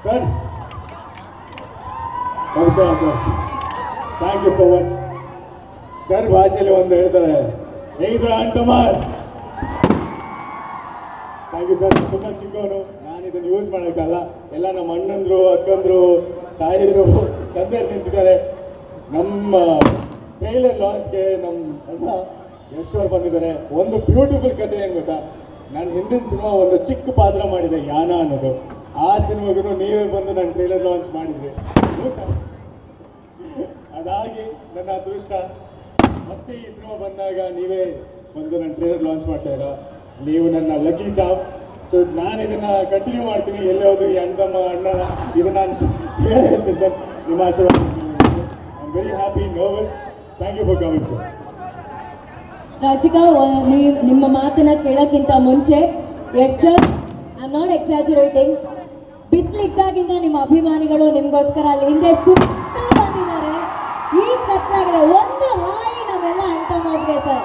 Sir ನಮಸ್ಕಾರ sir, thank you so much sir. ಭಾಷೆಯಲ್ಲಿ ಒಂದು ಹೇಳ್ತಾರೆ, ಹೇಗಿದ್ರ ಅಂಟಮಾಸ್. Thank you sir. ತುಂಬ ಚಿಕ್ಕವನು, ನಾನು ಇದನ್ನು ಯೂಸ್ ಮಾಡೋಕ್ಕಲ್ಲ. ಎಲ್ಲ ನಮ್ಮ ಅಣ್ಣಂದ್ರು, ಅಕ್ಕಂದ್ರು, ತಾಯಿದ್ರು, ತಂದೆಯರು ನಿಂತಿದ್ದಾರೆ. ನಮ್ಮ ಟ್ರೈಲರ್ ಲಾಂಚ್ಗೆ ನಮ್ಮ ಅಣ್ಣ ಯಶ್ ಅವ್ರು ಬಂದಿದ್ದಾರೆ. ಒಂದು ಬ್ಯೂಟಿಫುಲ್ ಕಥೆ ಏನು ಗೊತ್ತಾ, ನಾನು ಹಿಂದಿನ ಸಿನಿಮಾ ಒಂದು ಚಿಕ್ಕ ಪಾತ್ರ ಮಾಡಿದೆ, ಯಾನ ಅನ್ನೋದು. ಆ ಸಿನಿಮಾಗೂ ನೀವೇ ಬಂದು ನಾನು ಟ್ರೈಲರ್ ಲಾಂಚ್ ಮಾಡಿದ್ರಿ. ಅದಾಗಿ ನನ್ನ ಅದೃಷ್ಟ ಮತ್ತೆ ಈ ಸಿನಿಮಾ ಬಂದಾಗ ನೀವೇ ಬಂದು ನನ್ನ ಟ್ರೈಲರ್ ಲಾಂಚ್ ಮಾಡ್ತಾ ಇರೋ, ನೀವು ನನ್ನ ಲಕ್ಕಿ ಚಾಪ್. ಸೊ ನಾನು ಇದನ್ನ ಕಂಟಿನ್ಯೂ ಮಾಡ್ತೀನಿ. ಎಲ್ಲೇ ಹೋದ್ರು ಈ ಅಣ್ಣಮ್ಮ ಅಣ್ಣನ ಇದು ನಾನು ಹೇಳ್ತೀನಿ ಸರ್. ನಿಮ್ಮ ಆಶೀರ್ವಾದ. I am very happy, nervous. Thank you for coming sir. Rashika, ನಿಮ್ಮ ಮಾತನ್ನ ಕೇಳೋಕ್ಕಿಂತ ಮುಂಚೆ Yash sir, I am not exaggerating, ಬಿಸಿಲಿದ್ದಾಗಿಂದ ನಿಮ್ಮ ಅಭಿಮಾನಿಗಳು ನಿಮ್ಗೋಸ್ಕರ ಅಲ್ಲಿ ಹಿಂದೆ ಸುತ್ತಾ ಬಂದಿದ್ದಾರೆ. ಈ ಕತ್ಲಾಗಿದೆ, ಒಂದು ಹಾಯಿ ನಾವೆಲ್ಲ ಅಂಟ ಮಾಡಿದೆ sir.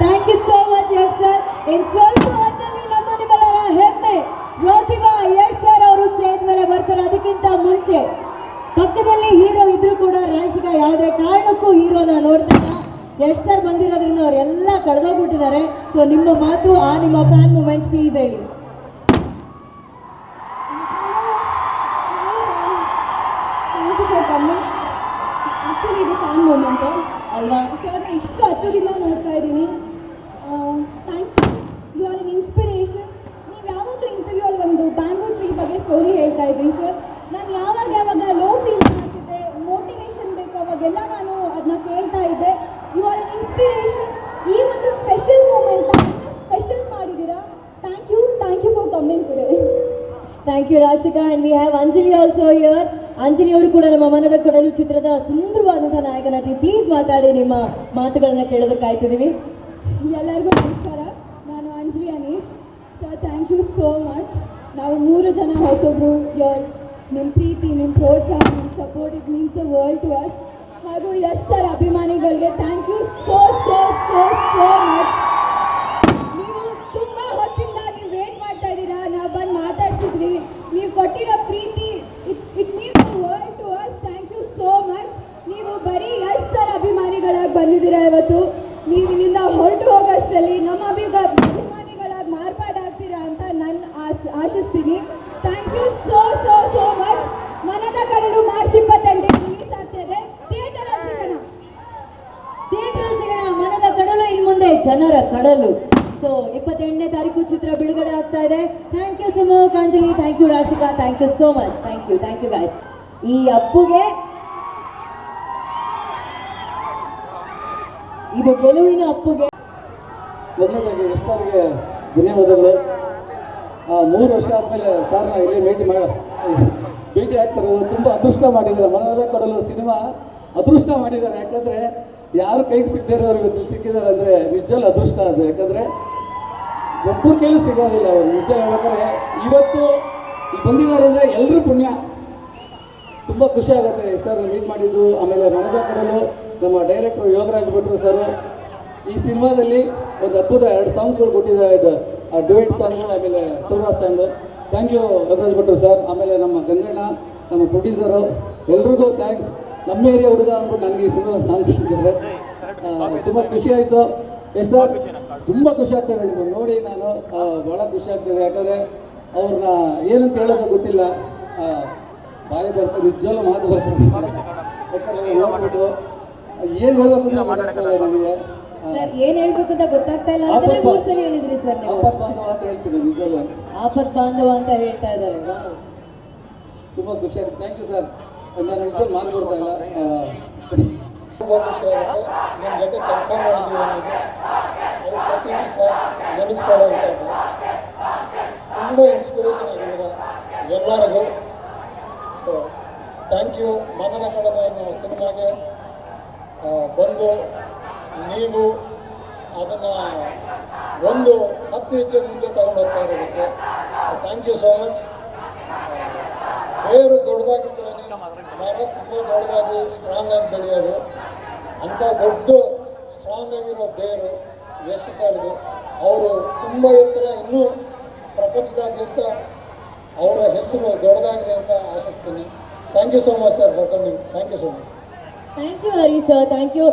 Thank you so much Yash sir. ಇನ್ ಸ್ವಲ್ಪ ಹೊತ್ತಲ್ಲಿ ನಿಮ್ಮೆಲ್ಲರ ಹೆಮ್ಮೆ ಪ್ರತಿಭಾ ಯಶ್ ಸರ್ ಅವರು ಸ್ಟೇಜ್ ಮೇಲೆ ಬರ್ತಾರೆ. ಅದಕ್ಕಿಂತ ಮುಂಚೆ ಪಕ್ಕದಲ್ಲಿ ಹೀರೋ ಇದ್ರು ಕೂಡ ರಾಶಿಕಾ ಯಾವುದೇ ಕಾರಣಕ್ಕೂ ಹೀರೋನ ನೋಡ್ತಿಲ್ಲ. ಯಶ್ ಸರ್ ಬಂದಿರೋದ್ರಿಂದ ಅವರೆಲ್ಲ ಕಳೆದೋಗ್ಬಿಟ್ಟಿದ್ದಾರೆ. ಸೊ ನಿಮ್ಮ ಮಾತು, ಆ ನಿಮ್ಮ ಫ್ಯಾನ್ ಮೂಮೆಂಟ್ ಪ್ಲೀಸ್ ಹೇಳಿ. ಆ್ಯಕ್ಚುಲಿ ಇದು ಫ್ಯಾನ್ ಮೂಮೆಂಟು ಅಲ್ವಾ ಸರ್. ಇಷ್ಟು ಹತ್ತದಿಂದ ನೋಡ್ತಾ ಇದ್ದೀನಿ. Thank you, you are in inspiration. ನೀವು ಯಾವಾಗಲೂ ಇಂಟರ್ವ್ಯೂ ಅಲ್ಲಿ ಒಂದು ಬ್ಯಾಂಬೂ ಟ್ರೀ ಬಗ್ಗೆ ಸ್ಟೋರಿ ಹೇಳ್ತಾ ಇದ್ರಿ ಸರ್. ನಾನು ಯಾವಾಗ ಲೋ ಫೀಲ್ ಮಾಡ್ತಿದ್ದೆ, ಮೋಟಿವೇಶನ್ ಬೇಕು, ಅವಾಗೆಲ್ಲ ನಾನು ಅದನ್ನ ಕೇಳ್ತಾ ಇದ್ದೆ. You are in inspiration. ಈ ಒಂದು ಸ್ಪೆಷಲ್ ಮೂಮೆಂಟ್ ಸ್ಪೆಷಲ್ ಮಾಡಿದ್ದೀರಾ. Thank you for coming today. Thank you Rashika. And we have Anjali also here. Anjali ಅವರು ಕೂಡ ನಮ್ಮ ಮನದ ಕಡಲು ಚಿತ್ರದ ಸುಂದರವಾದಂತಹ ನಾಯಕ ನಟಿ. ಪ್ಲೀಸ್ ಮಾತಾಡಿ, ನಿಮ್ಮ ಮಾತುಗಳನ್ನ ಕೇಳೋದಕ್ಕಾಯ್ತಿದ್ದೀವಿ. ಎಲ್ಲರಿಗೂ ನಮಸ್ಕಾರ, ನಾನು Anjali Anish sir. Thank you so much. ನಾವು 3 ಜನ ಹೊಸಬ್ರು. ನಿಮ್ಮ ಪ್ರೀತಿ, ನಿಮ್ಮ ಪ್ರೋತ್ಸಾಹ, ನಿಮ್ಮ support, it means the world to us. ಹಾಗೂ ಯಶ್ ಸರ್ ಅಭಿಮಾನಿಗಳಿಗೆ thank you so so so so much. ನೀವು ತುಂಬ ಹೊತ್ತಿಂದ ನೀವು ವೇಟ್ ಮಾಡ್ತಾ ಇದ್ದೀರಾ, ನಾವು ಬಂದು ಮಾತಾಡ್ಸಿದ್ವಿ. ನೀವು ಕೊಟ್ಟಿರೋ ಪ್ರೀತಿ, it means the world to us. Thank you so much. ನೀವು ಬರೀ ಯಶ್ ಸರ್ ಅಭಿಮಾನಿಗಳಾಗಿ ಬಂದಿದ್ದೀರಾ ಇವತ್ತು. ನೀವು ಇಲ್ಲಿಂದ ಹೊರಟು ಹೋಗೋಷ್ಟರಲ್ಲಿ ನಮ್ಮ ಅಭಿಮಾನಿಗಳಾಗಿ ಮಾರ್ಪಾಡಾಗ್ತೀರಾ ಅಂತ ನಾನು ಆಶಿಸ್ತೀನಿ. Thank you so so so much. ಮನದ ಕಡಲು ಮಾರ್ಚ್ 28 ರಿಲೀಸ್ ಆಗ್ತಿದೆ. ಥಿಯೇಟರಲ್ಲಿ ಸಿಗೋಣ. ಮನದ ಕಡಲು ಇನ್ನು ಮುಂದೆ ಜನರ ಕಡಲು. ಸೊ 28ನೇ ತಾರೀಕು ಚಿತ್ರ ಬಿಡುಗಡೆ ಆಗ್ತಾ ಇದೆ. Thank you so much Anjali, thank you Rashika, thank you so much. Thank you guys. ಈ ಅಪ್ಪುಗೆ ಇದು ಗೆಲುವಿನ ಅಪ್ಪುಗೆ. ಮೊದಲನೇದಾಗಿ ಯಶ್ ಸರ್ಗೆ ಧನ್ಯವಾದಗಳು. 3 ವರ್ಷ ಆದಮೇಲೆ ಸರ್ನ ಇಲ್ಲಿ ಭೇಟಿ ಆಗ್ತಿರೋದು ತುಂಬ ಅದೃಷ್ಟ ಮಾಡಿದ್ದಾರೆ. ಮನದ ಕಡಲು ಸಿನಿಮಾ ಅದೃಷ್ಟ ಮಾಡಿದ್ದಾರೆ. ಯಾಕಂದರೆ ಯಾರು ಕೈಗೆ ಸಿಗದೇ ಇರೋರು ಇವತ್ತು ಸಿಕ್ಕಿದ್ದಾರೆ ಅಂದರೆ ನಿಜವಲ್ಲ ಅದೃಷ್ಟ ಅದು. ಯಾಕಂದರೆ ಒಬ್ಬರ ಕೈಲೂ ಸಿಗೋದಿಲ್ಲ ಅವರು. ನಿಜ ಹೇಳ್ಬೇಕಾದ್ರೆ ಇವತ್ತು ಬಂದಿದ್ದಾರೆ ಅಂದರೆ ಎಲ್ಲರೂ ಪುಣ್ಯ. ತುಂಬ ಖುಷಿ ಆಗುತ್ತೆ ಯಶ್ ಸರ್ ಮೀಟ್ ಮಾಡಿದ್ದು. ಆಮೇಲೆ ಮನದ ಕಡಲು ನಮ್ಮ ಡೈರೆಕ್ಟರ್ ಯೋಗರಾಜ್ ಭಟ್ರು ಸರ್ ಈ ಸಿನಿಮಾದಲ್ಲಿ ಒಂದು ಅದ್ಭುತ 2 ಸಾಂಗ್ಸ್ಗಳು ಕೊಟ್ಟಿದ್ದಾರೆ. ಡುಯೆಟ್ ಸಾಂಗು, ಆಮೇಲೆ ಟೂರಾ ಸಾಂಗು. ಥ್ಯಾಂಕ್ ಯು ಯೋಗರಾಜ್ ಭಟ್ರು ಸರ್. ಆಮೇಲೆ ನಮ್ಮ ಗಂಗಣ್ಣ, ನಮ್ಮ ಪ್ರೊಡ್ಯೂಸರು, ಎಲ್ರಿಗೂ ಥ್ಯಾಂಕ್ಸ್. ನಮ್ಮ ಏರಿಯಾ ಹುಡುಗ ಅಂದ್ಬಿಟ್ಟು ನನಗೆ ಈ ಸಿನಿಮಾ ಸಾಂಗ್ ಕೊಟ್ಟಿದ್ದಾರೆ. ತುಂಬ ಖುಷಿ ಆಯಿತು ಯಶ್ ಸರ್. ತುಂಬ ಖುಷಿ ಆಗ್ತದೆ ನಿಮ್ಮನ್ನು ನೋಡಿ. ನಾನು ಭಾಳ ಖುಷಿ ಆಗ್ತದೆ. ಯಾಕಂದರೆ ಅವ್ರನ್ನ ಏನಂತ ಹೇಳೋದು ಗೊತ್ತಿಲ್ಲ. ಬಾಯಿ ಬರ್ತದೆ, ನಿಜವಲ್ಲೂ ಮಾತು ಬರ್ತದೆ. ಯಾಕಂದರೆ ನೋಡ್ಬಿಟ್ಟು ಏನು ಹೇಳ್ಬೇಕು ಅಂತ ಮಾತಾಡ್ತಾರೆ ನನಗೆ. ಸರ್ ಏನ್ ಹೇಳ್ಬೇಕು ಅಂತ ಗೊತ್ತಾಗ್ತಾ ಇಲ್ಲ ಅಂತ 3 ಸಲ ಹೇಳಿದ್ರಿ ಸರ್ ನೀವು. ಆಪತ್ ಬಾಂಧವ ಅಂತ ಹೇಳ್ತೀನಿ, ನಿಜವಲ್ಲ ಆಪತ್ ಬಾಂಧವ ಅಂತ ಹೇಳ್ತಾ ಇದ್ದಾರೆ. ತುಂಬ ಖುಷಿ ಆಗುತ್ತೆ. Thank you sir. ನಾನು ನಿಜವಲ್ಲ ಮಾತು ಬರ್ತಾ ಇಲ್ಲ. ತುಂಬ ಖುಷಿ ಆಗುತ್ತೆ. ನಿಮ್ಮ ಜೊತೆ ಕೆಲಸ ಮಾಡಿದ್ದೀವಿ ಅನ್ನೋದು ಅದು ಪ್ರತಿ ದಿವಸ ನೆನೆಸ್ಕೊಳ್ಳೋಂಥದ್ದು. ತುಂಬ ಇನ್ಸ್ಪಿರೇಷನ್ ಆಗಿದ್ದೀರ ಎಲ್ಲರಿಗೂ. So thank you. ಮನದ ಕಡಲು ಅನ್ನೋ ಸಿನಿಮಾಗೆ ಬಂದು ನೀವು ಅದನ್ನು ಒಂದು 10 ಹೆಜ್ಜೆ ಮುಂದೆ ತಗೊಂಡು ಹೋಗ್ತಾ ಇರೋದಕ್ಕೆ ಥ್ಯಾಂಕ್ ಯು ಸೋ ಮಚ್. ಬೇರು ದೊಡ್ಡದಾಗಿದ್ರೇ ಮರ ತುಂಬ ದೊಡ್ಡದಾಗಿ ಸ್ಟ್ರಾಂಗ್ ಆಗಿ ಬೆಳೆಯೋದು. ಅಂಥ ದೊಡ್ಡ ಸ್ಟ್ರಾಂಗ್ ಆಗಿರೋ ಬೇರು ಯಶ್ ಸರ್ದು. ಅವರು ತುಂಬ ಎತ್ತರ ಇನ್ನೂ ಪ್ರಪಂಚದಾದ್ಯಂತ ಅವರ ಹೆಸರು ದೊಡ್ಡದಾಗಲಿ ಅಂತ ಆಶಿಸ್ತೀನಿ. Thank you so much sir for coming. Thank you so much. Thank you Hari sir, thank you.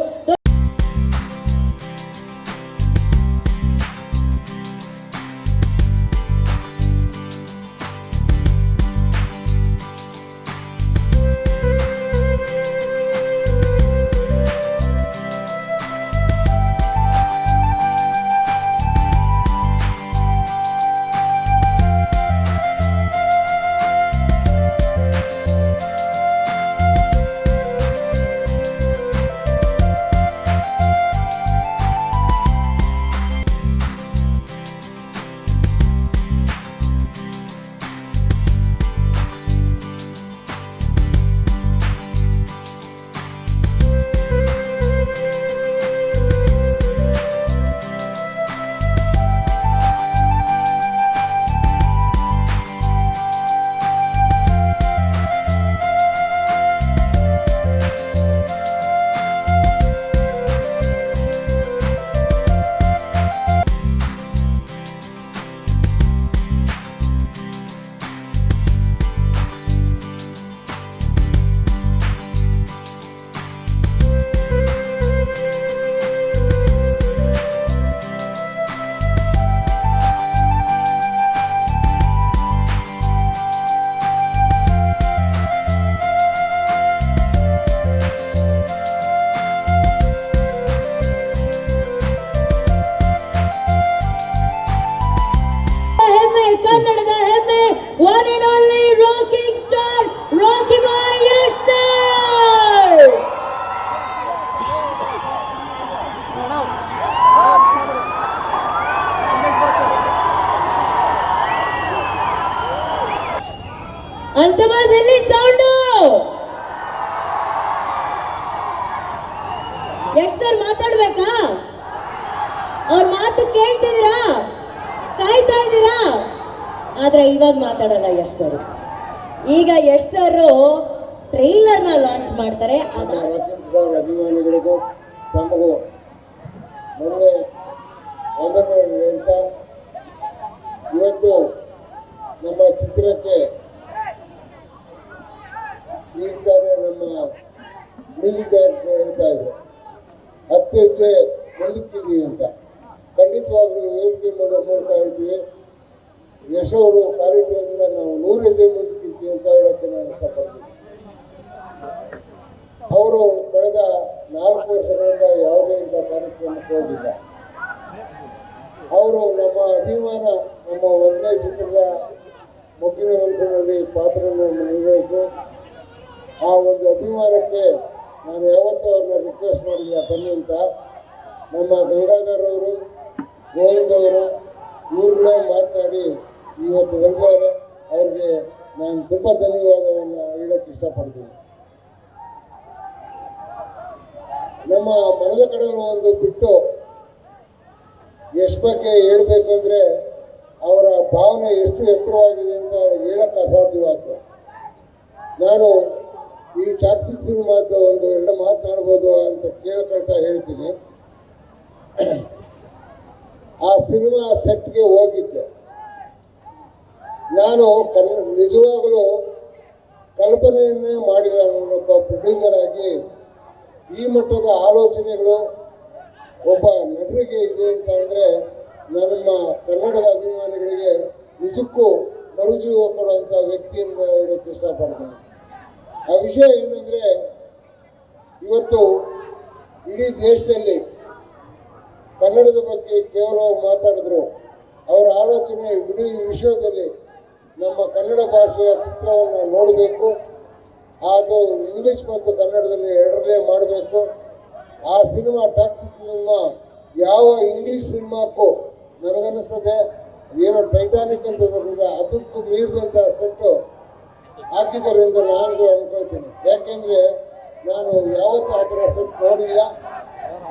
ಕನ್ನಡದ ಹೆಮ್ಮೆ, one and only rocking star Rocky Bhai Yash sir. Altamas ಎಲ್ಲಿ ಸೌಂಡು? ಯಶ್ ಸರ್ ಮಾತಾಡ್ಬೇಕಾ? ಅವ್ರ ಮಾತು ಕೇಳ್ತಿದ್ದೀರಾ? ಕಾಯ್ತಾ ಇದ್ದೀರಾ? ಆದ್ರೆ ಇವಾಗ ಮಾತಾಡಲ್ಲ ಯಶ್ ಸರ್. ಈಗ ಯಶ್ ಸರ್ ಟ್ರೈಲರ್ನ ಲಾಂಚ್ ಮಾಡ್ತಾರೆ. ಅಭಿಮಾನಿಗಳಿಗೂ ತಮಗೂ ಮೊನ್ನೆ ವಂದನೆಗಳು ಅಂತ ಇವತ್ತು ನಮ್ಮ ಚಿತ್ರಕ್ಕೆ ಈಗಾಗಲೇ ನಮ್ಮ ಮ್ಯೂಸಿಕ್ ಡೈರೆಕ್ಟರ್ ಹೇಳ್ತಾ ಇದ್ರು 10 ಹೆಜ್ಜೆ ಮುಂದಕ್ಕಿದ್ದೀವಿ ಅಂತ. ಖಂಡಿತವಾಗ್ಲೂ ವೇದಿಕೆ ಮೂಲಕ ಹೇಳ್ತೀವಿ, ಯಶ್ ಅವರು ಕಾರ್ಯಕ್ರಮದಿಂದ ನಾವು 100 ಹೆಜ್ಜೆ ಮುಂದಕ್ಕಿರ್ತೀವಿ ಅಂತ ಹೇಳೋಕ್ಕೆ ನಾನು ಇಷ್ಟಪಡ್ತೀನಿ. ಅವರು ಕಳೆದ 4 ವರ್ಷಗಳಿಂದ ಯಾವುದೇ ಇಂಥ ಕಾರ್ಯಕ್ರಮಕ್ಕೆ ಹೋಗಿಲ್ಲ. ಅವರು ನಮ್ಮ ಅಭಿಮಾನ, ನಮ್ಮ ಒಂದೇ ಚಿತ್ರದ ಮುಖ್ಯ ಮನಸ್ಸಿನಲ್ಲಿ ಪಾತ್ರವನ್ನು ನಿರ್ವಹಿಸಿ ಆ ಒಂದು ಅಭಿಮಾನಕ್ಕೆ ನಾನು ಯಾವತ್ತೂ ಅವ್ರನ್ನ ರಿಕ್ವೆಸ್ಟ್ ಮಾಡಿಲ್ಲ ಬನ್ನಿ ಅಂತ. ನಮ್ಮ ಗಂಗಾಧರ್ ಅವರು, ಗೋವಿಂದ್ ಅವರು ಇವ್ರುಗಳೇ ಮಾತನಾಡಿ ಇವತ್ತು ಬಂದಿದ್ದಾರೆ. ಅವ್ರಿಗೆ ನಾನು ತುಂಬ ಧನ್ಯವಾದವನ್ನು ಹೇಳೋಕ್ಕೆ ಇಷ್ಟಪಡ್ತೀನಿ. ನಮ್ಮ ಮನದ ಕಡೆ ಒಂದು ಬಿಟ್ಟು ಯಶ್ ಬಗ್ಗೆ ಹೇಳಬೇಕು ಅಂದರೆ ಅವರ ಭಾವನೆ ಎಷ್ಟು ಎತ್ತರವಾಗಿದೆ ಅಂತ ಹೇಳಕ್ಕೆ ಅಸಾಧ್ಯವಾದ. ನಾನು ಈ ಟಾಕ್ಸಿಕ್ ಸಿನಿಮಾದ 1-2 ಮಾತನಾಡ್ಬೋದು ಅಂತ ಕೇಳ್ಕೊಳ್ತಾ ಹೇಳ್ತೀನಿ. ಆ ಸಿನಿಮಾ ಸೆಟ್ಗೆ ಹೋಗಿದ್ದೆ ನಾನು. ನಿಜವಾಗಲೂ ಕಲ್ಪನೆಯನ್ನೇ ಮಾಡಿಲ್ಲ. ನಾನೊಬ್ಬ ಪ್ರೊಡ್ಯೂಸರ್ ಆಗಿ ಈ ಮಟ್ಟದ ಆಲೋಚನೆಗಳು ಒಬ್ಬ ನಟರಿಗೆ ಇದೆ ಅಂತ ಅಂದರೆ ನಮ್ಮ ಕನ್ನಡದ ಅಭಿಮಾನಿಗಳಿಗೆ ನಿಜಕ್ಕೂ ಮರುಜೀವ ಕೊಡುವಂಥ ವ್ಯಕ್ತಿಯಿಂದ ಹೇಳೋಕ್ಕೆ ಇಷ್ಟಪಡ್ತೀನಿ. ಆ ವಿಷಯ ಏನಂದರೆ, ಇವತ್ತು ಇಡೀ ದೇಶದಲ್ಲಿ ಕನ್ನಡದ ಬಗ್ಗೆ ಕೇವಲ ಮಾತಾಡಿದ್ರು. ಅವರ ಆಲೋಚನೆ ಇಡೀ ವಿಶ್ವದಲ್ಲಿ ನಮ್ಮ ಕನ್ನಡ ಭಾಷೆಯ ಚಿತ್ರವನ್ನು ನೋಡಬೇಕು, ಅದು ಇಂಗ್ಲೀಷ್ ಮತ್ತು ಕನ್ನಡದಲ್ಲಿ ಎರಡರಲ್ಲೇ ಮಾಡಬೇಕು. ಆ ಸಿನಿಮಾ ಟಾಕ್ಸಿಕ್ ಸಿನಿಮಾ ಯಾವ ಇಂಗ್ಲೀಷ್ ಸಿನಿಮಾಕ್ಕೂ ನನಗನ್ನಿಸ್ತದೆ ಏನೋ ಟೈಟಾನಿಕ್ ಅಂತ ಅದಕ್ಕೂ ಮೀರಿದಂಥ ಸೆಟ್ಟು ಹಾಕಿದ್ದಾರೆ ಅಂತ ನಾನು ಅಂದ್ಕೊಳ್ತೀನಿ. ಯಾಕೆಂದರೆ ನಾನು ಯಾವತ್ತೂ ಆ ಥರ ಸೆಟ್ ನೋಡಿಲ್ಲ.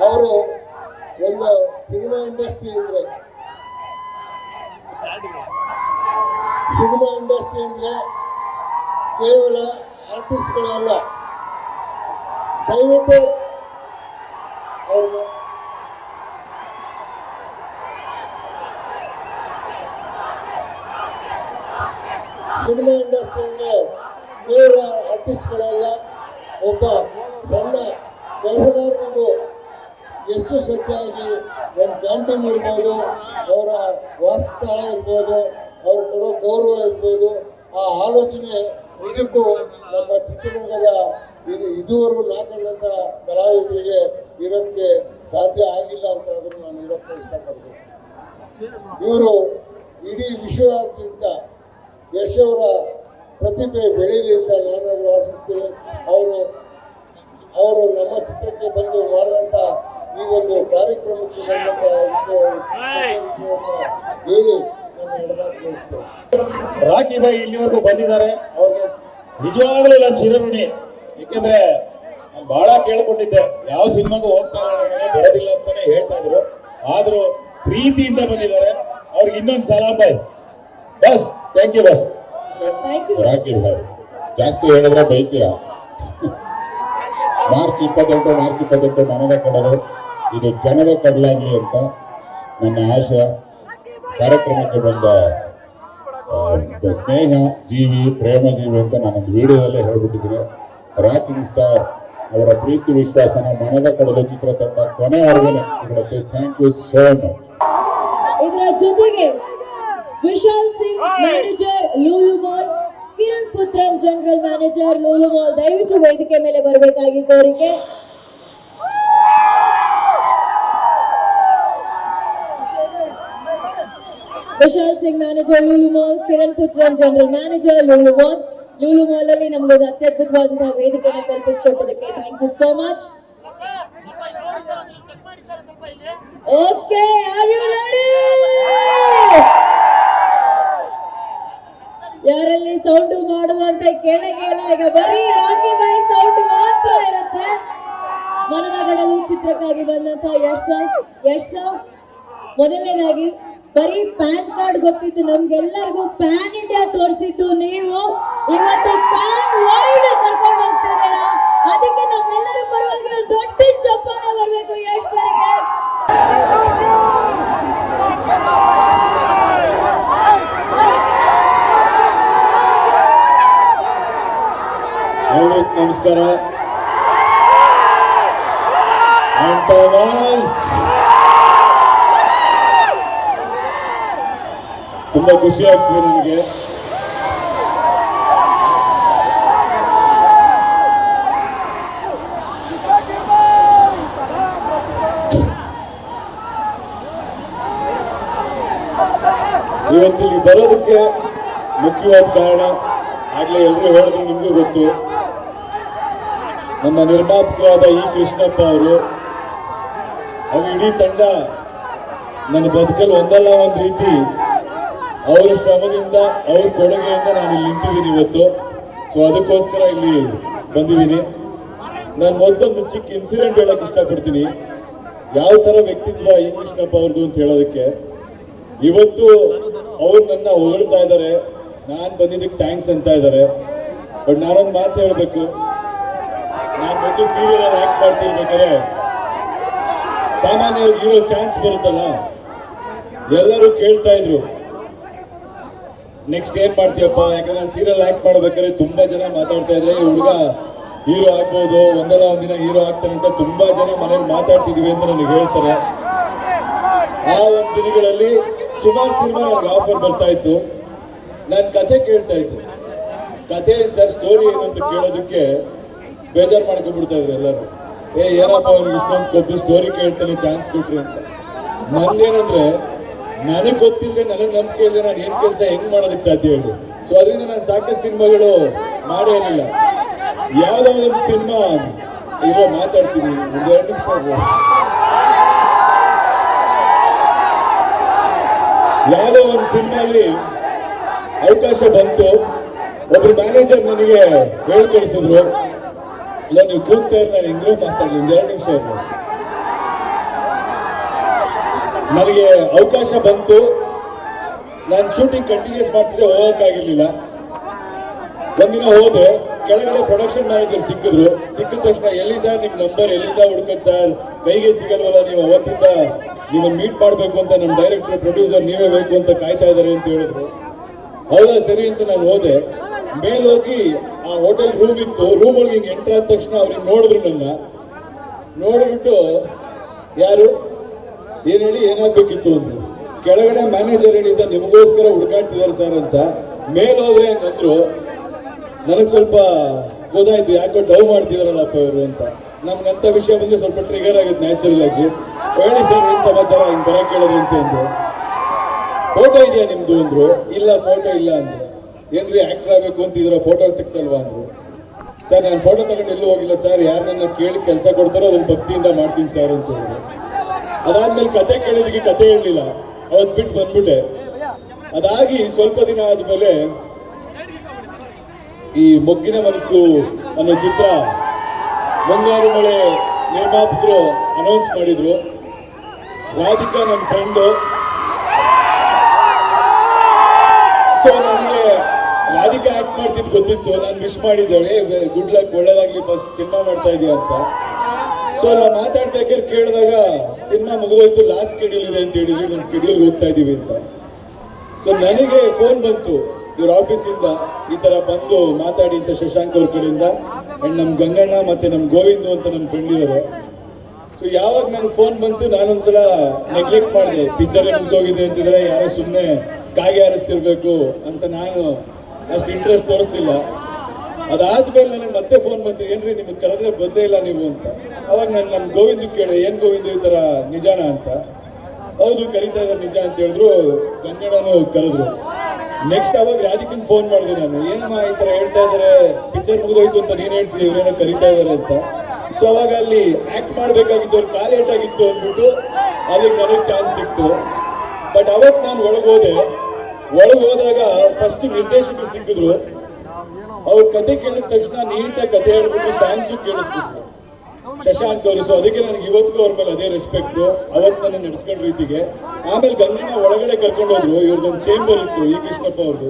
ಅವರು ಒಂದು ಸಿನಿಮಾ ಇಂಡಸ್ಟ್ರಿ ಅಂದರೆ ಕೇವಲ ಆರ್ಟಿಸ್ಟ್ಗಳಲ್ಲ. ದಯವಿಟ್ಟು ಅವ್ರನ್ನ ಸಿನಿಮಾ ಇಂಡಸ್ಟ್ರಿ ಅಂದರೆ ಕೇವಲ ಆರ್ಟಿಸ್ಟ್ಗಳೆಲ್ಲ, ಒಬ್ಬ ಸಣ್ಣ ಕೆಲಸಗಾರರಿಗೂ ಎಷ್ಟು ಶ್ರದ್ಧೆಯಾಗಿ ಒಂದು ಕ್ಯಾಂಟೀನ್ ಇರ್ಬೋದು, ಅವರ ವಾಸಸ್ಥಳ ಇರ್ಬೋದು, ಅವ್ರು ಕೊಡೋ ಗೌರವ ಇರ್ಬೋದು, ಆ ಆಲೋಚನೆ ನಿಜಕ್ಕೂ ನಮ್ಮ ಚಿತ್ರದುರ್ಗದ ಇದುವರೆಗೂ ನಾಲ್ಕಂಡಂಥ ಕಲಾವಿದರಿಗೆ ಇರೋಕ್ಕೆ ಸಾಧ್ಯ ಆಗಿಲ್ಲ ಅಂತ ಅದನ್ನು ನಾನು ಇರೋಕ್ಕೆ ಇಷ್ಟಪಡ್ತೀನಿ. ಇವರು ಇಡೀ ವಿಶ್ವಾದ್ಯಂತ ಯಶ್ ಅವರ ಪ್ರತಿಭೆ ಬೆಳೀಲಿ ಅಂತ ನಾನಾದರೂ ಆಶಿಸ್ತೀನಿ. ಅವರು ನಮ್ಮ ಚಿತ್ರಕ್ಕೆ ಬಂದು ಮಾಡಿದಂಥ ಈ ಒಂದು ಕಾರ್ಯಕ್ರಮಕ್ಕೆ ಬಂದಂಥ ಹೇಳಿ ನನ್ನ ಎಡಮಾತು ಮುಗಿಸ್ತೇನೆ. ರಾಕಿ ಬಾಯಿ ಇಲ್ಲಿವರೆಗೂ ಬಂದಿದ್ದಾರೆ, ಅವ್ರಿಗೆ ನಿಜವಾಗ್ಲೂ ನಾನು ಚಿರಋಣಿ. ಯಾಕೆಂದ್ರೆ ನಾನು ಬಹಳ ಕೇಳ್ಕೊಂಡಿದ್ದೆ, ಯಾವ ಸಿನಿಮಾಗೂ ಹೋಗ್ತಾ ಇಲ್ಲ, ಬರೋದಿಲ್ಲ ಅಂತಾನೆ ಹೇಳ್ತಾ ಇದ್ರು. ಆದ್ರೂ ಪ್ರೀತಿಯಿಂದ ಬಂದಿದ್ದಾರೆ. ಅವ್ರಿಗೆ ಇನ್ನೊಂದು ಸಲಾಂ ಬಾಯ್. ಬಸ್ ಥ್ಯಾಂಕ್ ಯು ಬಸ್. ರಾಕಿ ಬಾಯ್ ಜಾಸ್ತಿ ಹೇಳಿದ್ರೆ ಬೈತೀರಾ. ಮಾರ್ಚ್ 28 ಮನದ ಕಡಲು, ಇದು ಜನದ ಕಡಲಾಗ್ಲಿ ಅಂತ ನನ್ನ ಆಶಯ. ಕಾರ್ಯಕ್ರಮಕ್ಕೆ ಬಂದ ಸ್ನೇಹ ಜೀವಿ, ಪ್ರೇಮ ಜೀವಿ ಅಂತ ನಾನೊಂದು ವಿಡಿಯೋದಲ್ಲೇ ಹೇಳ್ಬಿಟ್ಟಿದ್ದೀನಿ. ರಾಕಿಂಗ್ ಸ್ಟಾರ್ ಅವರ ಪ್ರೀತಿ ವಿಶ್ವಾಸನ ಮನದ ಕಡಲು ಚಿತ್ರತಂಡ ಕೊನೆವರೆಗೂ ಕೊಡುತ್ತೆ. Thank you so much. ಇದರ ಜೊತೆಗೆ Vishal Singh manager Lulu mall, Kiran Puthran general manager Lulu mall, ದಯವಿಟ್ಟು ವೇದಿಕೆ ಮೇಲೆ ಬರಬೇಕಾಗಿ ಕೋರಿಕೆ. Vishal Singh manager Lulu mall, Kiran Puthran general manager Lulu mall. Lulu mall ಅಲ್ಲಿ ನಮ್ಗೆ ಒಂದು ಅತ್ಯದ್ಭುತವಾದಂತಹ ವೇದಿಕೆಯನ್ನು ಕಲ್ಪಿಸಿಕೊಟ್ಟದಕ್ಕೆ thank you so much. Okay, are you ready? ಯಾರಲ್ಲಿ ಸೌಂಡ್ ಮಾಡೋದು ಅಂತ ಕೇಳಂಗಿಲ್ಲ. ಈಗ ಬರೀ ರಾಕಿ ಬಾಯಿ ಸೌಂಡ್ ಮಾತ್ರ ಇರುತ್ತೆ. ಮನದ ಗಡಲು ಚಿತ್ರಕ್ಕಾಗಿ ಬಂದಂತ ಯಶ್ ಸರ್ ಮೊದಲನೇದಾಗಿ ಬರೀ ಪ್ಯಾನ್ ಕಾರ್ಡ್ ಗೊತ್ತಿತ್ತು ನಮ್ಗೆಲ್ಲರಿಗೂ, ಪ್ಯಾನ್ ಇಂಡಿಯಾ ತೋರಿಸಿದ್ದು ನೀವು, ಇವತ್ತು ಪ್ಯಾನ್ ವರ್ಲ್ಡ್ ಕರ್ಕೊಂಡು ಹೋಗ್ತಿದ್ದೀರಾ. ಅದಕ್ಕೆ ನಮ್ಮೆಲ್ಲರ ಪರವಾಗಿ ಒಂದು ದೊಡ್ಡ ಚಪ್ಪಾಳೆ ಬರಬೇಕು ಯಶ್ ಸರ್ಗೆ. ಎಲ್ರಿಗೂ ನಮಸ್ಕಾರ. ತುಂಬಾ ಖುಷಿ ಆಗ್ತಿದೆ ನನಗೆ. ಇವತ್ತಿಲ್ಲಿ ಬರೋದಕ್ಕೆ ಮುಖ್ಯವಾದ ಕಾರಣ ಆಗ್ಲೇ ಎಲ್ಲರೂ ಹೇಳಿದ್ರು, ನಿಮಗೂ ಗೊತ್ತು. ನಮ್ಮ ನಿರ್ಮಾಪಕರಾದ ಇ ಕೃಷ್ಣಪ್ಪ ಅವರು ಇಡೀ ತಂಡ ನನ್ನ ಬದುಕಲ್ಲಿ ಒಂದಲ್ಲ ಒಂದು ರೀತಿ ಅವರ ಶ್ರಮದಿಂದ, ಅವ್ರ ಕೊಡುಗೆಯಿಂದ ನಾನು ಇಲ್ಲಿ ನಿಂತಿದ್ದೀನಿ ಇವತ್ತು. ಸೊ ಅದಕ್ಕೋಸ್ಕರ ಇಲ್ಲಿ ಬಂದಿದ್ದೀನಿ. ನಾನು ಮೊದಲೊಂದು ಚಿಕ್ಕ ಇನ್ಸಿಡೆಂಟ್ ಹೇಳಕ್ ಇಷ್ಟಪಡ್ತೀನಿ, ಯಾವ ಥರ ವ್ಯಕ್ತಿತ್ವ ಇ ಕೃಷ್ಣಪ್ಪ ಅವ್ರದ್ದು ಅಂತ ಹೇಳೋದಕ್ಕೆ. ಇವತ್ತು ಅವ್ರು ನನ್ನ ಹೊಗಳ್ತಾ ಇದ್ದಾರೆ, ನಾನು ಬಂದಿದ್ದಕ್ಕೆ ಥ್ಯಾಂಕ್ಸ್ ಅಂತ ಇದ್ದಾರೆ. ಬಟ್ ನಾನೊಂದು ಮಾತು ಹೇಳಬೇಕು, ನಾನು ಮೊದಲು ಸೀರಿಯಲ್ ಆಕ್ಟ್ ಮಾಡ್ತಿರ್ಬೇಕಾದ್ರೆ ಸಾಮಾನ್ಯವಾಗಿ ಹೀರೋ ಚಾನ್ಸ್ ಬರುತ್ತಲ್ಲ, ಎಲ್ಲರೂ ಕೇಳ್ತಾ ಇದ್ರು ನೆಕ್ಸ್ಟ್ ಏನ್ ಮಾಡ್ತೀಯಪ್ಪ. ಯಾಕಂದ್ರೆ ನಾನು ಸೀರಿಯಲ್ ಆಕ್ಟ್ ಮಾಡ್ಬೇಕಾದ್ರೆ ತುಂಬಾ ಜನ ಮಾತಾಡ್ತಾ ಇದ್ರೆ, ಈ ಹುಡುಗ ಹೀರೋ ಆಗ್ಬೋದು, ಒಂದಲ್ಲ ಒಂದಿನ ಹೀರೋ ಆಗ್ತಾನೆ ಅಂತ ತುಂಬಾ ಜನ ಮನೇಲಿ ಮಾತಾಡ್ತಿದೀವಿ ಅಂತ ನನಗೆ ಹೇಳ್ತಾರೆ. ಆ ಒಂದು ದಿನಗಳಲ್ಲಿ ಸುಮಾರು ಸಿನಿಮಾ ನನಗೆ ಆಫರ್ ಬರ್ತಾ ಇತ್ತು. ನಾನು ಕತೆ ಕೇಳ್ತಾ ಇದ್ದೆ, ಕತೆ ಸರ್ ಸ್ಟೋರಿ ಏನು ಅಂತ ಕೇಳೋದಕ್ಕೆ ಬೇಜಾರು ಮಾಡ್ಕೊಂಡ್ಬಿಡ್ತಾ ಇದ್ರು ಎಲ್ಲರೂ. ಏನಪ್ಪ ಅವ್ನಿಗೆ ಇಷ್ಟೊಂದು ಕೊಟ್ಟು ಸ್ಟೋರಿ ಕೇಳ್ತಾನೆ, ಚಾನ್ಸ್ ಕೊಟ್ರಿ ಅಂತ. ನಂದೇನಂದ್ರೆ, ನನಗೆ ಗೊತ್ತಿಲ್ಲದೆ, ನನಗೆ ನಂಬಿಕೆ ಇಲ್ಲದೆ ನಾನು ಏನು ಕೆಲಸ ಹೆಂಗ್ ಮಾಡೋದಕ್ಕೆ ಸಾಧ್ಯ ಹೇಳಿ. ಸೊ ಅದರಿಂದ ನಾನು ಸಾಕಷ್ಟು ಸಿನಿಮಾಗಳು ಮಾಡೇ ಇರಲಿಲ್ಲ. ಯಾವುದೋ ಒಂದು ಸಿನಿಮಾ ಇರೋ ಮಾತಾಡ್ತೀನಿ, ಒಂದು 2 ನಿಮಿಷ. ಯಾವುದೋ ಒಂದು ಸಿನಿಮಾಲಿ ಅವಕಾಶ ಬಂತು, ಒಬ್ರು ಮ್ಯಾನೇಜರ್ ನನಗೆ ಹೇಳ್ಕೊಳಿಸಿದ್ರು, ಇಲ್ಲ ನೀವು ಕೂಗ್ತಾ ಇರ್, ನಾನು ಹೆಂಗ್ರೂ ಮಾತಾಡಲಿ, ಒಂದು 2 ನಿಮಿಷ ಇದ್ರು. ನನಗೆ ಅವಕಾಶ ಬಂತು, ನಾನು ಶೂಟಿಂಗ್ ಕಂಟಿನ್ಯೂಸ್ ಮಾಡ್ತಿದ್ದೆ, ಹೋಗೋಕ್ಕಾಗಿರ್ಲಿಲ್ಲ. ಒಂದಿನ ಹೋದೆ, ಕೆಳಗಡೆ ಪ್ರೊಡಕ್ಷನ್ ಮ್ಯಾನೇಜರ್ ಸಿಕ್ಕಿದ್ರು. ಸಿಕ್ಕಿದ ತಕ್ಷಣ, ಎಲ್ಲಿ ಸರ್ ನಿಮ್ಮ ನಂಬರ್ ಎಲ್ಲಿಂದ ಹುಡ್ಕೋದು ಸರ್, ಕೈಗೆ ಸಿಗಲ್ವಲ್ಲ, ನೀವು ಅವತ್ತಿಂದ ನಿಮ್ಮನ್ನು ಮೀಟ್ ಮಾಡಬೇಕು ಅಂತ ನಮ್ಮ ಡೈರೆಕ್ಟರ್ ಪ್ರೊಡ್ಯೂಸರ್ ನೀವೇ ಬೇಕು ಅಂತ ಕಾಯ್ತಾ ಇದ್ದಾರೆ ಅಂತ ಹೇಳಿದ್ರು. ಹೌದಾ ಸರಿ ಅಂತ ನಾನು ಹೋದೆ. ಮೇಲೋಗಿ ಆ ಹೋಟೆಲ್ ರೂಮ್ ಇತ್ತು, ರೂಮ್ ಒಳಗೆ ಹಿಂಗೆ ಎಂಟ್ರ್ ಆದ ತಕ್ಷಣ ಅವ್ರಿಗೆ ನೋಡಿದ್ರು, ನನ್ನ ನೋಡ್ಬಿಟ್ಟು ಯಾರು ಏನ್ ಹೇಳಿ ಏನಾಗ್ಬೇಕಿತ್ತು ಅಂದ್ರು. ಕೆಳಗಡೆ ಮ್ಯಾನೇಜರ್ ಹೇಳಿದ್ದ ನಿಮಗೋಸ್ಕರ ಹುಡುಕಾಡ್ತಿದ್ದಾರೆ ಸರ್ ಅಂತ. ಮೇಲ್ ಹೋದ್ರೆ ಅಂದ್ರು. ನನಗೆ ಸ್ವಲ್ಪ ಗೊತ್ತಾಯ್ತು, ಯಾಕೋ ಡವ್ ಮಾಡ್ತಿದಾರಲ್ಲಪ್ಪ ಇವರು ಅಂತ. ನಮ್ಗಂತ ವಿಷಯ ಬಂದ್ರೆ ಸ್ವಲ್ಪ ಟ್ರಿಗರ್ ಆಗುತ್ತೆ ನ್ಯಾಚುರಲ್ ಆಗಿ. ಹೇಳಿ ಸರ್ ಏನ್ ಸಮಾಚಾರ, ಹಿಂಗ್ ಬರಕ್ ಕೇಳಿದ್ರು ಅಂತ ಅಂದ್ರು. ಫೋಟೋ ಇದೆಯಾ ನಿಮ್ದು ಅಂದ್ರು. ಇಲ್ಲ ಫೋಟೋ ಇಲ್ಲ ಅಂದ್ರು. ಏನ್ರಿ ಆಕ್ಟರ್ ಆಗ್ಬೇಕು ಅಂತಿದ್ರ, ಫೋಟೋ ತೆಗ್ಸಲ್ವಾ ಅಂದ್ರು. ಸರ್ ನಾನು ಫೋಟೋ ತಗೊಂಡು ಎಲ್ಲೂ ಹೋಗಿಲ್ಲ ಸರ್, ಯಾರನ್ನ ಕೇಳಿ ಕೆಲಸ ಕೊಡ್ತಾರೋ ಅದನ್ನ ಭಕ್ತಿಯಿಂದ ಮಾಡ್ತೀನಿ ಸರ್ ಅಂತ ಹೇಳಿದ್ರು. ಅದಾದ್ಮೇಲೆ ಕತೆ ಕೇಳಿದಕ್ಕೆ ಕತೆ ಹೇಳಲಿಲ್ಲ, ಅವತ್ತು ಬಿಟ್ಟು ಬಂದ್ಬಿಟ್ಟೆ. ಅದಾಗಿ ಸ್ವಲ್ಪ ದಿನ ಆದ್ಮೇಲೆ ಈ ಮೊಗ್ಗಿನ ಮನಸ್ಸು ಅನ್ನೋ ಚಿತ್ರ ಮುಂಗಾರು ಮಳೆ ನಿರ್ಮಾಪಕರು ಅನೌನ್ಸ್ ಮಾಡಿದ್ರು. ರಾಧಿಕಾ ನನ್ನ ಫ್ರೆಂಡು. ಸೊ ನನಗೆ ರಾಧಿಕಾ ಆಕ್ಟ್ ಮಾಡ್ತಿದ್ದು ಗೊತ್ತಿತ್ತು. ನಾನು ವಿಶ್ ಮಾಡಿದ್ದೇವೆ, ಗುಡ್ ಲಕ್, ಒಳ್ಳೇದಾಗ್ಲಿ, ಫಸ್ಟ್ ಸಿನಿಮಾ ಮಾಡ್ತಾ ಇದೀಯ ಅಂತ. ಸೊ ನಾವು ಮಾತಾಡ್ಬೇಕಾದ್ರೆ ಕೇಳಿದಾಗ ಸಿನಿಮಾ ಮುಗಿದೋಯ್ತು, ಲಾಸ್ಟ್ ಸ್ಕೆಡ್ಯೂಲ್ ಇದೆ ಅಂತ ಹೇಳಿದ್ವಿ, ನನ್ನ ಸ್ಕೆಡ್ಯೂಲ್ಗೆ ಹೋಗ್ತಾ ಇದೀವಿ ಅಂತ. ಸೊ ನನಗೆ ಫೋನ್ ಬಂತು ಇವ್ರ ಆಫೀಸಿಂದ, ಈ ತರ ಬಂದು ಮಾತಾಡಿ ಅಂತ ಶಶಾಂಕ್ ಅವ್ರ ಕಡೆಯಿಂದ. ಅಂಡ್ ನಮ್ ಗಂಗಣ್ಣ ಮತ್ತೆ ನಮ್ ಗೋವಿಂದು ಅಂತ ನನ್ನ ಫ್ರೆಂಡ್ ಇದ್ದಾರೆ. ಸೊ ಯಾವಾಗ ನನಗೆ ಫೋನ್ ಬಂತು ನಾನೊಂದ್ಸಲ ನೆಗ್ಲೆಕ್ಟ್ ಮಾಡಿದೆ. ಪಿಕ್ಚರ್ ಮುಗ್ದೋಗಿದೆ ಅಂತಿದ್ರೆ ಯಾರೋ ಸುಮ್ಮನೆ ಕಾಗೆ ಹಾರಿಸ್ತಿರ್ಬೇಕು ಅಂತ ನಾನು ಅಷ್ಟು ಇಂಟ್ರೆಸ್ಟ್ ತೋರಿಸ್ತಿಲ್ಲ. ಅದಾದ್ಮೇಲೆ ನನಗೆ ಮತ್ತೆ ಫೋನ್ ಬಂತು, ಏನ್ರಿ ನಿಮಗೆ ಕರೆದ್ರೆ ಬಂದೇ ಇಲ್ಲ ನೀವು ಅಂತ. ಅವಾಗ ನಾನು ನಮ್ಮ ಗೋವಿಂದು ಕೇಳಿದೆ, ಏನ್ ಗೋವಿಂದು ಈ ತರ ನಿಜಾನ ಅಂತ. ಹೌದು ಕರೀತಾ ಇದ್ದಾರೆ ನಿಜ ಅಂತ ಹೇಳಿದ್ರು. ಗಂಗಣ್ಣನು ಕರೆದ್ರು. ನೆಕ್ಸ್ಟ್ ಅವಾಗ ರಾಧಿಕನ್ ಫೋನ್ ಮಾಡಿದೆ ನಾನು, ಏನಮ್ಮ ಈ ತರ ಹೇಳ್ತಾ ಇದಾರೆ, ಪಿಕ್ಚರ್ ಮುಗಿದೋಯ್ತು ಅಂತ ನೀನ್ ಹೇಳ್ತೀವಿ, ಇವ್ರೇನೋ ಕರೀತಾ ಇದಾರೆ ಅಂತ. ಸೊ ಅವಾಗ ಅಲ್ಲಿ ಆಕ್ಟ್ ಮಾಡ್ಬೇಕಾಗಿದ್ದವ್ರು ಕಾಲ್ ಏಟಾಗಿತ್ತು ಅಂದ್ಬಿಟ್ಟು ಅದಕ್ಕೆ ನನಗೆ ಚಾನ್ಸ್ ಸಿಕ್ತು. ಬಟ್ ಅವತ್ತು ನಾನು ಒಳಗೆ ಹೋದಾಗ ಫಸ್ಟ್ ನಿರ್ದೇಶಕರು ಸಿಕ್ಕಿದ್ರು. ಅವ್ರ ಕತೆ ಕೇಳಿದ ತಕ್ಷಣ ನೀಟಾಗಿ ಕತೆ ಹೇಳ್ಬಿಟ್ಟು ಸಾಂಗ್ಸು ಕೇಳಿಸ್ಬಿಟ್ರು ಶಶಾಂಕ್ ಅವರು. ಸೊ ಅದಕ್ಕೆ ನನಗೆ ಇವತ್ತಿಗೂ ಅವ್ರ ಮೇಲೆ ಅದೇ ರೆಸ್ಪೆಕ್ಟ್, ಅವತ್ತು ನನ್ನ ನಡೆಸ್ಕೊಂಡ ರೀತಿಗೆ. ಆಮೇಲೆ ಗಂಗಣ್ಣ ಒಳಗಡೆ ಕರ್ಕೊಂಡು ಹೋದ್ರು. ಇವ್ರದ್ದೊಂದು ಚೇಂಬರ್ ಇತ್ತು, ಈ ಕೃಷ್ಣಪ್ಪ ಅವ್ರದ್ದು.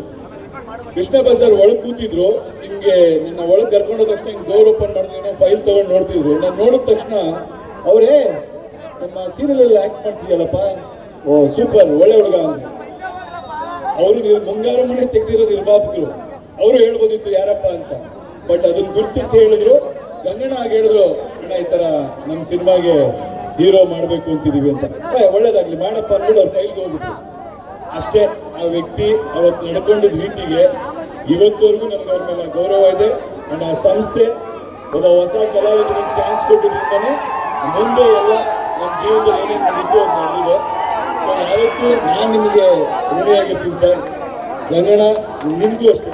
ಕೃಷ್ಣಪ್ಪ ಸರ್ ಒಳಗೆ ಕೂತಿದ್ರು. ನಿಮ್ಗೆ ನಿನ್ನ ಒಳಗೆ ಕರ್ಕೊಂಡು ಹೋದ ತಕ್ಷಣ ಹಿಂಗೆ ಡೋರ್ ಓಪನ್ ಮಾಡಿದ್ರು, ಫೈಲ್ ತಗೊಂಡು ನೋಡ್ತಿದ್ರು. ನಾನು ನೋಡಿದ ತಕ್ಷಣ ಅವರೇ ನಮ್ಮ ಸೀರಿಯಲ್ ಅಲ್ಲಿ ಆಕ್ಟ್ ಮಾಡ್ತಿದ್ಯಲ್ಲಪ್ಪ, ಓ ಸೂಪರ್, ಒಳ್ಳೆ ಹುಡುಗ ಅಂದ್ರು. ಅವರು ಮುಂಗಾರು ಮನೆ ತೆಗೆದಿರೋ ನಿರ್ಮಾಪಕರು, ಅವರು ಹೇಳ್ಬೋದಿತ್ತು ಯಾರಪ್ಪ ಅಂತ. ಬಟ್ ಅದನ್ನ ಗುರುತಿಸಿ ಹೇಳಿದ್ರು. ಗಂಗಣ್ಣ ಆಗಿ ಹೇಳಿದ್ರು, ಅಣ್ಣ ಈ ತರ ನಮ್ಮ ಸಿನಿಮಾಗೆ ಹೀರೋ ಮಾಡ್ಬೇಕು ಅಂತಿದೀವಿ ಅಂತ. ಒಳ್ಳೇದಾಗ್ಲಿ ಮಾಡಪ್ಪ ಅಂದ್ಬಿಟ್ಟು ಅವ್ರ ಫೈಲ್ಗೆ ಹೋಗ್ಬಿಟ್ರು. ಅಷ್ಟೇ. ಆ ವ್ಯಕ್ತಿ ಅವತ್ತು ನಡ್ಕೊಂಡಿದ್ದ ರೀತಿಗೆ ಇವತ್ತವರೆಗೂ ನನಗೆ ಅವ್ರ ಮೇಲೆ ಗೌರವ ಇದೆ. ಅಂಡ್ ಆ ಸಂಸ್ಥೆ ಒಬ್ಬ ಹೊಸ ಕಲಾವಿದನಿಗೆ ಚಾನ್ಸ್ ಕೊಟ್ಟಿದ್ರಿಂದಾನೆ ಮುಂದೆ ಎಲ್ಲ ನನ್ನ ಜೀವನದಲ್ಲಿ ಏನೇನು ನಡೀತು ಅಂತ ನಡೆದಿದೆ. ಸೊ ಯಾವತ್ತೂ ನಾನು ನಿಮಗೆ ಋಣಿಯಾಗಿರ್ತೀನಿ ಸರ್. ಗಂಗಣ್ಣ ನಿಮಗೂ ಅಷ್ಟೇ.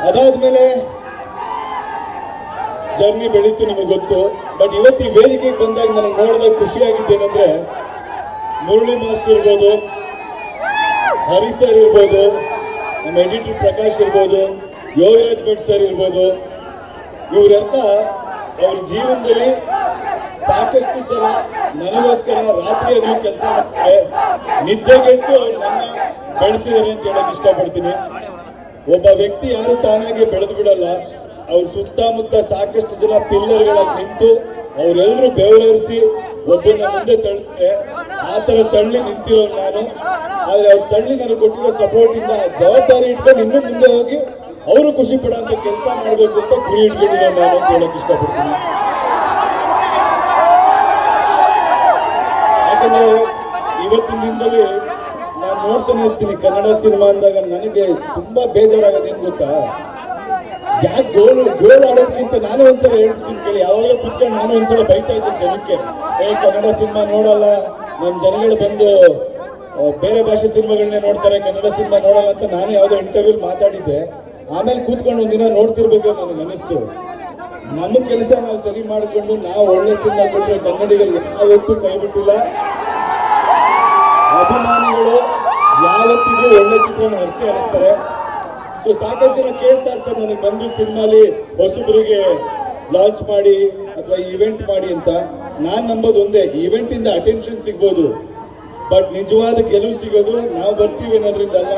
ಅದಾದ್ಮೇಲೆ ಜರ್ನಿ ಬೆಳೀತು, ನಿಮಗೆ ಗೊತ್ತು. ಬಟ್ ಇವತ್ತು ಈ ವೇದಿಕೆಗೆ ಬಂದಾಗ ನನಗೆ ನೋಡಿದಾಗ ಖುಷಿಯಾಗಿದ್ದೇನೆಂದ್ರೆ, ಮುರಳಿ ಮಾಸ್ಟರ್ ಇರ್ಬೋದು, ಹರಿ ಸರ್ ಇರ್ಬೋದು, ನಮ್ಮ ಎಡಿಟರ್ ಪ್ರಕಾಶ್ ಇರ್ಬೋದು, ಯೋಗರಾಜ್ ಭಟ್ ಸರ್ ಇರ್ಬೋದು, ಇವರೆಲ್ಲ ಅವ್ರ ಜೀವನದಲ್ಲಿ ಸಾಕಷ್ಟು ಸಲ ನನಗೋಸ್ಕರ ರಾತ್ರಿ ನೀವು ಕೆಲಸ ಮಾಡ್ತಾರೆ, ನಿದ್ದೆಗೆಟ್ಟು ಅವ್ರು ನನ್ನ ಬೆಳೆಸಿದ್ದಾರೆ ಅಂತ ಹೇಳಕ್ ಇಷ್ಟಪಡ್ತೀನಿ. ಒಬ್ಬ ವ್ಯಕ್ತಿ ಯಾರು ತಾನಾಗೆ ಬೆಳೆದು ಬಿಡಲ್ಲ. ಅವ್ರ ಸುತ್ತಮುತ್ತ ಸಾಕಷ್ಟು ಜನ ಪಿಲ್ಲರ್ಗಳಾಗಿ ನಿಂತು ಅವರೆಲ್ಲರೂ ಬೆವರಿಸಿ ಒಬ್ಬನ ಮುಂದೆ ತಳ್ಳಿದ್ರೆ ಆ ತರ ತಳ್ಳಿ ನಿಂತಿರೋ ನಾನು. ಆದ್ರೆ ಅವ್ರ ತಳ್ಳಿ ನನಗೆ ಕೊಟ್ಟಿರೋ ಸಪೋರ್ಟ್ ಇಂದ ಜವಾಬ್ದಾರಿ ಇಟ್ಕೊಂಡು ಇನ್ನೂ ಮುಂದೆ ಹೋಗಿ ಅವರು ಖುಷಿ ಪಡೋಂತ ಕೆಲಸ ಮಾಡಬೇಕು ಅಂತ ಗುರಿ ಇಟ್ಕೊಂಡಿರೋ ನಾನು ಅಂತ ಹೇಳಕ್ ಇಷ್ಟಪಡ್ತೀನಿ. ಯಾಕಂದ್ರೆ ಇವತ್ತಿನ ದಿನದಲ್ಲಿ ನಾನು ನೋಡ್ತಾನೆ ಇರ್ತೀನಿ ಕನ್ನಡ ಸಿನಿಮಾ ಅಂದಾಗ ನನಗೆ ತುಂಬಾ ಬೇಜಾರಾಗೋದು ಏನ್ ಗೊತ್ತಾ, ಯಾಕೆ ಗೋಲ್ ಆಡೋದಕ್ಕಿಂತ ನಾನು ಒಂದ್ಸಲ ಹೇಳ್ತೀನಿ ಕೇಳಿ, ಯಾವಾಗಲೂ ಕುತ್ಕೊಂಡು ನಾನು ಒಂದ್ಸಲ ಬೈತಾ ಇದ್ದೆ ಜನಕ್ಕೆ, ಕನ್ನಡ ಸಿನಿಮಾ ನೋಡಲ್ಲ, ನಮ್ಮ ಜನಗಳು ಬಂದು ಬೇರೆ ಭಾಷೆ ಸಿನಿಮಾಗಳನ್ನೇ ನೋಡ್ತಾರೆ, ಕನ್ನಡ ಸಿನಿಮಾ ನೋಡಲ್ಲ ಅಂತ ನಾನು ಯಾವುದೋ ಇಂಟರ್ವ್ಯೂ ಮಾತಾಡಿದ್ದೆ. ಆಮೇಲೆ ಕೂತ್ಕೊಂಡು ಒಂದಿನ ನೋಡ್ತಿರ್ಬೇಕು ನನಗೆ ಅನಿಸ್ತು. ನಮ್ಮ ಕೆಲಸ ನಾವು ಸರಿ ಮಾಡಿಕೊಂಡು ನಾವು ಒಳ್ಳೆ ಸಿನಿಮಾ ಕೊಟ್ಟರೆ ಕನ್ನಡಿಗರಿಗೆ ಯಾವತ್ತೂ ಕೈ ಬಿಟ್ಟಿಲ್ಲ. ಅಭಿಮಾನಿಗಳು ಯಾವತ್ತಿಗೂ ಒಳ್ಳೆ ಚಿತ್ರನ ಹರಿಸ್ತಾರೆ. ಸೊ ಸಾಕಷ್ಟು ಜನ ಕೇಳ್ತಾ ಇರ್ತಾರೆ ನನಗೆ ಬಂದು ಸಿನಿಮಾಲಿ ಹೊಸಬರಿಗೆ ಲಾಂಚ್ ಮಾಡಿ ಅಥವಾ ಇವೆಂಟ್ ಮಾಡಿ ಅಂತ. ನಾನು ನಂಬೋದು ಒಂದೇ, ಇವೆಂಟ್ ಇಂದ ಅಟೆನ್ಷನ್ ಸಿಗ್ಬೋದು, ಬಟ್ ನಿಜವಾದ ಗೆಲುವು ಸಿಗೋದು ನಾವು ಬರ್ತೀವಿ ಅನ್ನೋದ್ರಿಂದ ಅಲ್ಲ,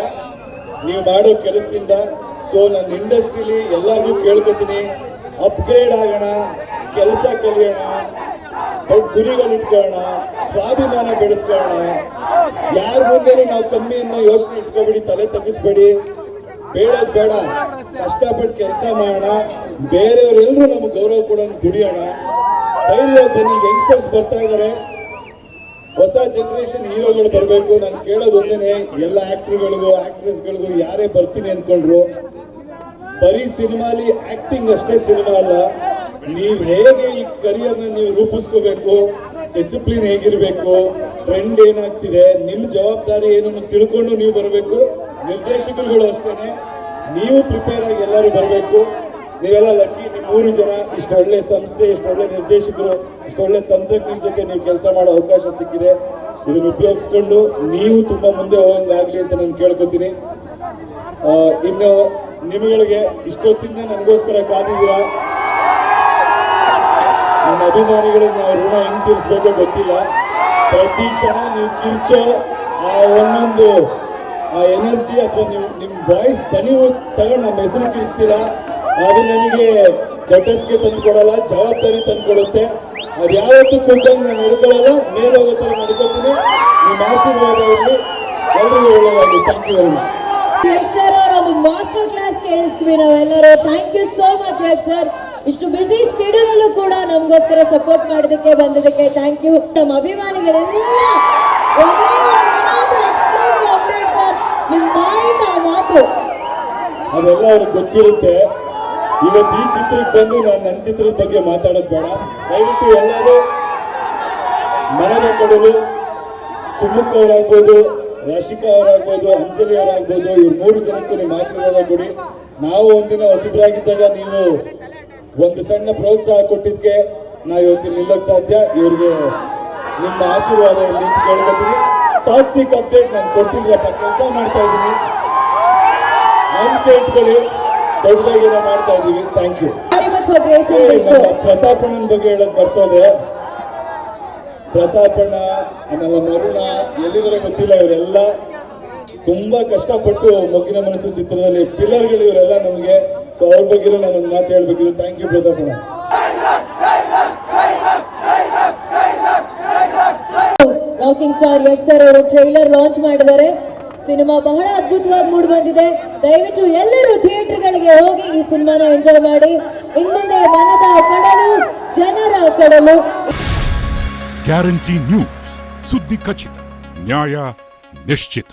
ನೀವು ಮಾಡೋ ಕೆಲಸದಿಂದ. ಸೊ ನನ್ನ ಇಂಡಸ್ಟ್ರಿಲಿ ಎಲ್ಲರಿಗೂ ಕೇಳ್ಕೊತೀನಿ, ಅಪ್ಗ್ರೇಡ್ ಆಗೋಣ, ಕೆಲಸ ಕಲಿಯೋಣ, ದೊಡ್ಡ ಗುರಿಗಳು ಇಟ್ಕೊಳ್ಳೋಣ, ಸ್ವಾಭಿಮಾನ ಬೆಳೆಸ್ಕೊಳ್ಳೋಣ. ಯಾರ ಮುಂದೆ ನಾವು ಕಮ್ಮಿ ಅನ್ನೋ ಯೋಚನೆ ಇಟ್ಕೊಬೇಡಿ, ತಲೆ ತಗ್ಗಿಸ್ಬೇಡಿ. ಬೇಡದ್ ಬೇಡ, ಕಷ್ಟಪಟ್ಟು ಕೆಲಸ ಮಾಡೋಣ. ಬೇರೆಯವರೆಲ್ಲರೂ ನಮ್ಗೆ ಗೌರವ ಕೊಡೋಣ, ದುಡಿಯೋಣ. ಧೈರ್ಯವಾಗಿ ಬನ್ನಿ. ಯಂಗ್ಸ್ಟರ್ಸ್ ಬರ್ತಾ ಇದ್ದಾರೆ, ಹೊಸ ಜನರೇಷನ್ ಹೀರೋಗಳು ಬರಬೇಕು. ನಾನು ಕೇಳೋದು ಒಂದೇನೆ, ಎಲ್ಲ ಆಕ್ಟರ್ಗಳಿಗೂ ಆಕ್ಟ್ರೆಸ್ಗಳಿಗೂ ಯಾರೇ ಬರ್ತೀನಿ ಅಂದ್ಕೊಂಡ್ರು, ಬರೀ ಸಿನಿಮಾಲಿ ಆಕ್ಟಿಂಗ್ ಅಷ್ಟೇ ಸಿನಿಮಾ ಅಲ್ಲ. ನೀವು ಹೇಗೆ ಈ ಕರಿಯರ್ನ ನೀವು ರೂಪಿಸ್ಕೋಬೇಕು, ಡಿಸಿಪ್ಲಿನ್ ಹೇಗಿರ್ಬೇಕು, ಟ್ರೆಂಡ್ ಏನಾಗ್ತಿದೆ, ನಿಮ್ಮ ಜವಾಬ್ದಾರಿ ಏನನ್ನು ತಿಳ್ಕೊಂಡು ನೀವು ಬರಬೇಕು. ನಿರ್ದೇಶಕರುಗಳು ಅಷ್ಟೇನೆ, ನೀವು ಪ್ರಿಪೇರ್ ಆಗಿ ಎಲ್ಲರೂ ಬರಬೇಕು. ನೀವೆಲ್ಲ ಲಕ್ಕಿ, ನಿಮ್ಮ 3 ಜನ ಇಷ್ಟೊಳ್ಳೆ ಸಂಸ್ಥೆ, ಇಷ್ಟೊಳ್ಳೆ ನಿರ್ದೇಶಕರು, ಇಷ್ಟೊಳ್ಳೆ ತಂತ್ರಜ್ಞರ ಜೊತೆ ನೀವು ಕೆಲಸ ಮಾಡೋ ಅವಕಾಶ ಸಿಕ್ಕಿದೆ. ಇದನ್ನು ಉಪಯೋಗಿಸ್ಕೊಂಡು ನೀವು ತುಂಬಾ ಮುಂದೆ ಹೋಗಂಗಾಗ್ಲಿ ಅಂತ ನಾನು ಕೇಳ್ಕೊತೀನಿ. ಇನ್ನು ನಿಮಗೆ ಇಷ್ಟೊತ್ತಿಂದ ನನಗೋಸ್ಕರ ಕಾದಿದ್ದೀರಾ. ನಮ್ಮ ಅಭಿಮಾನಿಗಳಿಗೆ ನಾವು ಋಣ ಹೆಂಗ್ ತೀರಿಸ್ಬೇಕೋ ಗೊತ್ತಿಲ್ಲ. ಪ್ರತಿ ಕ್ಷಣ ನೀವು ಕಿರ್ಚೋ ಆ ಒಂದೊಂದು ಆ ಎನರ್ಜಿ ಅಥವಾ ನೀವು ನಿಮ್ಮ ವಾಯ್ಸ್ ದನಿ ತಗೊಂಡು ನಮ್ಮ ಹೆಸರು ಕಿರಿಸ್ತೀರಾ, ಅದು ನನಗೆ ದೊಡ್ಡಸ್ಗೆ ತಂದು ಕೊಡಲ್ಲ, ಜವಾಬ್ದಾರಿ ತಂದು ಕೊಡುತ್ತೆ. ಅದು ಯಾವತ್ತೂ ಕುಂತಂಗೆ ನಾನು ನಡ್ಕೊಳ್ಳಲ್ಲ, ಮೇಲೆ ಹೋಗೋ ಥರ ನಡ್ಕೊತೀನಿ. ನಿಮ್ಮ ಆಶೀರ್ವಾದ ಇರಲಿ, ಎಲ್ರಿಗೂ ಒಳ್ಳೆಯದಾಗಲಿ. Thank you very much. Yash sir ಅವರ ಒಂದು ಮಾಸ್ಟರ್ ಕ್ಲಾಸ್ ಕೇಳಿಸ್ತೀವಿ ನಾವೆಲ್ಲರೂ. Thank you so much Yash sir. ಇಷ್ಟು ಬಿಸಿ ಸ್ಕೆಡ್ಯೂಲ್ ಅಲ್ಲೂ ಕೂಡ ನಮಗೋಸ್ಕರ ಸಪೋರ್ಟ್ ಮಾಡೋದಕ್ಕೆ ಬಂದಿದ್ದಕ್ಕೆ ಥ್ಯಾಂಕ್ ಯು. ನಮ್ಮ ಅಭಿಮಾನಿಗಳೆಲ್ಲ ನಿಮ್ಮ ಬಾಯಿಂದ ಮಾತು ಅದೆಲ್ಲ ಅವ್ರಿಗೆ ಗೊತ್ತಿರುತ್ತೆ. ಇವತ್ತು ಈ ಚಿತ್ರಕ್ಕೆ ಬಂದು ನಾನು ನನ್ನ ಚಿತ್ರದ ಬಗ್ಗೆ ಮಾತಾಡೋದು ಬೇಡ. ದಯವಿಟ್ಟು ಎಲ್ಲರೂ ಮನದ ಕಡಲು, ಸುಮುಖ ಅವರಾಗ್ಬೋದು, ರಾಶಿಕಾ ಅವರಾಗ್ಬೋದು, ಅಂಜಲಿ ಅವರಾಗ್ಬೋದು, ಇವ್ರು 3 ಜನಕ್ಕೂ ನಿಮ್ಮ ಆಶೀರ್ವಾದ ಕೊಡಿ. ನಾವು ಒಂದಿನ ಹೊಸಬರಾಗಿದ್ದಾಗ ನೀವು ಒಂದು ಸಣ್ಣ ಪ್ರೋತ್ಸಾಹ ಕೊಟ್ಟಿದ್ದಕ್ಕೆ ನಾವು ಇವತ್ತಿನ ನಿಲ್ಲಕ್ಕೆ ಸಾಧ್ಯ. ಇವ್ರಿಗೆ ನಿಮ್ಮ ಆಶೀರ್ವಾದ ಇಲ್ಲಿ ಕೇಳ್ಕೊತೀನಿ. ಟಾಕ್ಸಿಕ್ ಅಪ್ಡೇಟ್ ನಾನು ಕೊಡ್ತಿಲ್ಲಪ್ಪ, ಕೆಲಸ ಮಾಡ್ತಾ ಇದ್ದೀನಿ, ನಂಬಿಕೆ ಇಟ್ಕೊಳ್ಳಿ. ದೊಡ್ಡದಾಗಿ ನಾವು ಮಾಡ್ತಾ ಇದ್ದೀವಿ. Thank you. ನಮ್ಮ ಪ್ರತಾಪಣ್ಣನ ಬಗ್ಗೆ ಹೇಳೋದು ಬರ್ತದೆ. ಪ್ರತಾಪಣ್ಣ, ಆಮೇಲೆ ಮರುಣ ಎಲ್ಲಿದ್ದಾರೆ ಗೊತ್ತಿಲ್ಲ, ಇವರೆಲ್ಲ ತುಂಬಾ ಕಷ್ಟಪಟ್ಟು ಮೊಗ್ಗಿನ ಮನಸ್ಸು ಚಿತ್ರದಲ್ಲಿ ಪಿಲ್ಲರ್ಗಳು ಇವರೆಲ್ಲ ನಮಗೆ. ಸೊ ಅವ್ರ ಬಗ್ಗೆ ನಾನು ಒಂದು ಮಾತು ಹೇಳ್ಬೇಕಿದೆ. ಥ್ಯಾಂಕ್ ಯು ಪ್ರತಾಪಣ್ಣ. ರಾಕಿಂಗ್ ಸ್ಟಾರ್ ಯಶ್ ಸರ್ ಅವರು ಟ್ರೈಲರ್ ಲಾಂಚ್ ಮಾಡಿದ್ದಾರೆ. ಸಿನಿಮಾ ಬಹಳ ಅದ್ಭುತವಾಗಿ ಮೂಡಿ ಬಂದಿದೆ. ದಯವಿಟ್ಟು ಎಲ್ಲರೂ ಥಿಯೇಟರ್ಗಳಿಗೆ ಹೋಗಿ ಈ ಸಿನಿಮಾನ ಎಂಜಾಯ್ ಮಾಡಿ. ಇನ್ಮುಂದೆ ಮನದ ಕಡಲು, ಜನರ ಕಡಲು. ಗ್ಯಾರಂಟಿ ನ್ಯೂಸ್, ಸುದ್ದಿ ಖಚಿತ, ನ್ಯಾಯ ನಿಶ್ಚಿತ.